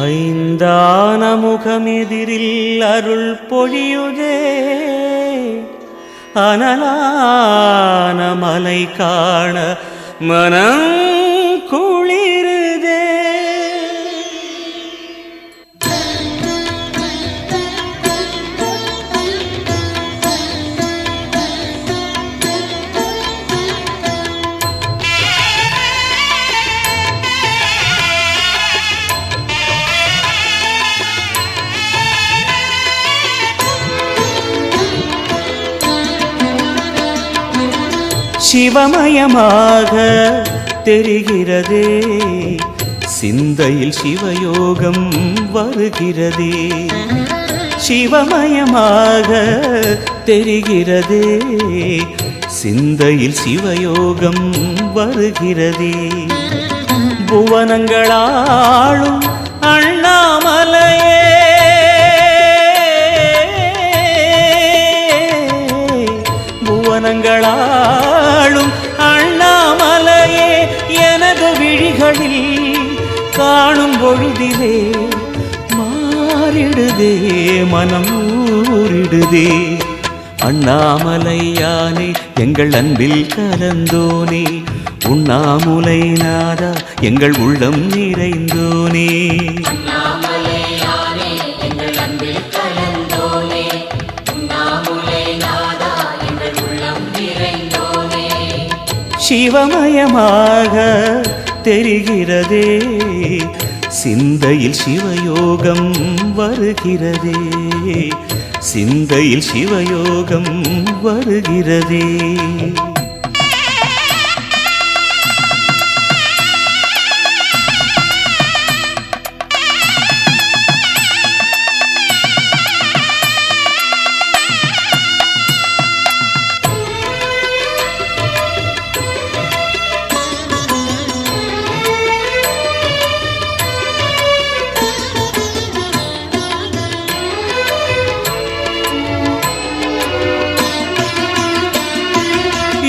ஐந்தான முகமெதிரில் அருள் பொழியுதே, அனலான மலை காண மனம் குளிருதே. சிவமயமாக தெரிகிறதே, சிந்தையில் சிவயோகம் வருகிறதே. சிவமயமாக தெரிகிறதே, சிந்தையில் சிவயோகம் வருகிறதே. புவனங்களாளும் அண்ணாமலையே, புவனங்களாளும் அண்ணாமலையே, எனது விழிகளில் காணும் பொழுதிலே மாறிடுதே, மனம் ஊறிடுதே. அண்ணாமலையானே எங்கள் அன்பில் கலந்தோனே, உண்ணாமுலை நாதா எங்கள் உள்ளம் நிறைந்தோனே. சிவமயமாக தெரிகிறதே, சிந்தையில் சிவயோகம் வருகிறதே, சிந்தையில் சிவயோகம் வருகிறதே.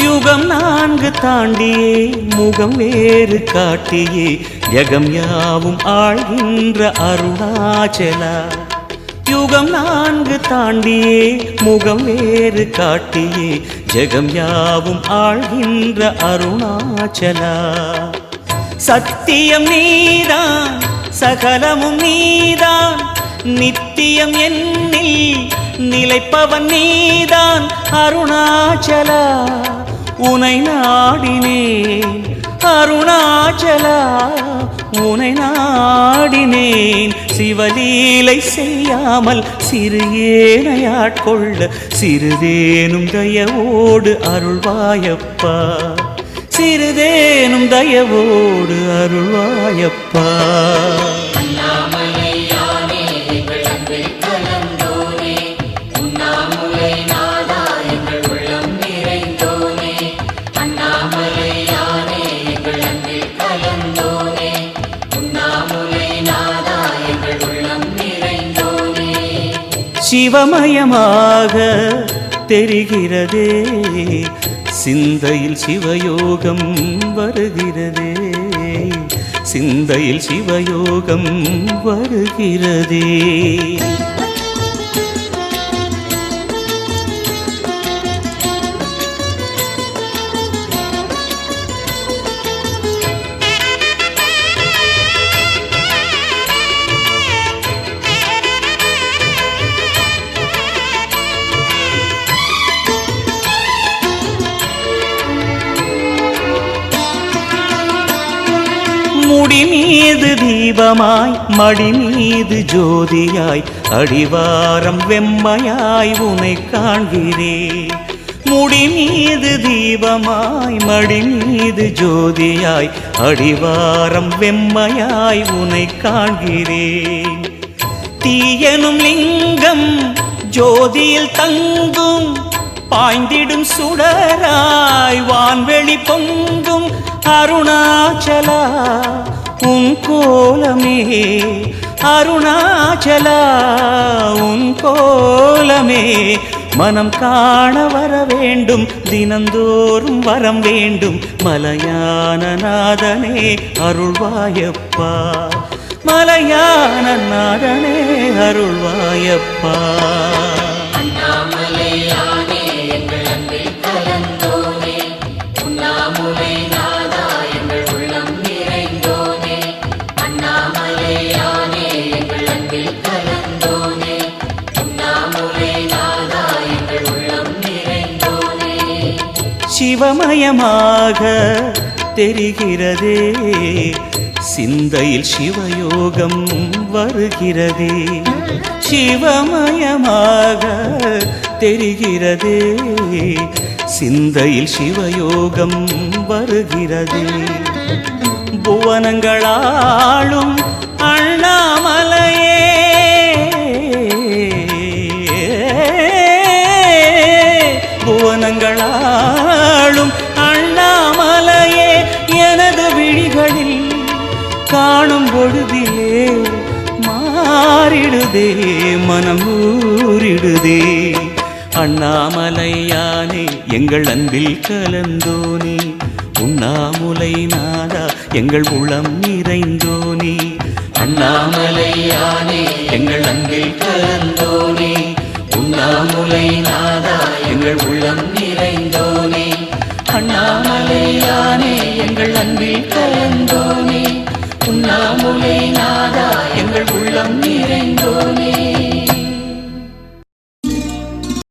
யுகம் நான்கு தாண்டியே முகம் வேறு காட்டியே, யகம் யாவும் ஆழ்கின்ற அருணாச்சலா. யுகம் நான்கு தாண்டியே முகம் வேறு காட்டியே, ஜகம் யாவும் ஆழ்கின்ற அருணாச்சலா. சத்தியம் நீதான் சகலமும் நீதான், நித்தியம் என்னில் நிலைப்பவன் நீதான் அருணாச்சலா. உனை நாடினேன் அருணாச்சலா, உனை நாடினேன். சிவலீலை செய்யாமல் சிறு ஏனையாட்கொள்ள சிறிதேனும் தயவோடு அருள்வாயப்பா, சிறிதேனும் தயவோடு அருள்வாயப்பா. சிவமயமாக தெரிகிறதே, சிந்தையில் சிவயோகம் வருகிறதே, சிந்தையில் சிவயோகம் வருகிறதே. முடி மீது தீபமாய் மடி மீது ஜோதியாய், அடிவாரம் வெம்மையாய் உனை காண்கிறேன். முடி மீது தீபமாய் மடி மீது ஜோதியாய், அடிவாரம் வெம்மையாய் உனை காண்கிறேன். தீயனும் லிங்கம் ஜோதியில் தங்கும், பாய்ந்திடும் சுடராய் வான்வெளி பொங்கும் அருணாச்சலா. உன் கோலமே அருணாச்சலா, உன் கோலமே மனம் காண வர வேண்டும், தினந்தோறும் வரம் வேண்டும். மலையான நாதனே அருள்வாயப்பா, மலையான நாதனே அருள்வாயப்பா. அண்ணாமலையானே எங்கள் அன்பில் கலந்தோனே, உண்ணாமுலை நாதா எங்கள் உள்ளம் நிறைந்தோனே. அண்ணாமலையானே எங்கள் அன்பில் கலந்தோனே, உண்ணாமுலை நாதா எங்கள் உள்ளம் நிறைந்தோனே. சிவமயமாக தெரிகிறதே, சிந்தையில் சிவயோகம் வருகிறதே. சிவமயமாக தெரிகிறதே, சிந்தையில் சிவயோகம் வருகிறதே. புவனங்களாளும் அண்ணாமலையே, புவனங்களாளும் அண்ணாமலையே, எனது விழிகளில் காணும் பொழுதிலே மாறிடுதே மனம் ஊறிடுதே. அண்ணாமலையானே எங்கள் அன்பில் கலந்தோனே, உண்ணாமுலை நாதா எங்கள் உளம் நிறைந்தோனே. அண்ணாமலையானே எங்கள் அன்பில் கலந்தோனே, உண்ணாமுலை நாதா எங்கள் உள்ளம் நிறைந்தோனே. அண்ணாமலையானே எங்கள் அன்பில் கலந்தோனே, உண்ணாமுலை நாதா எங்கள் உள்ளம் நிறைந்தோனே.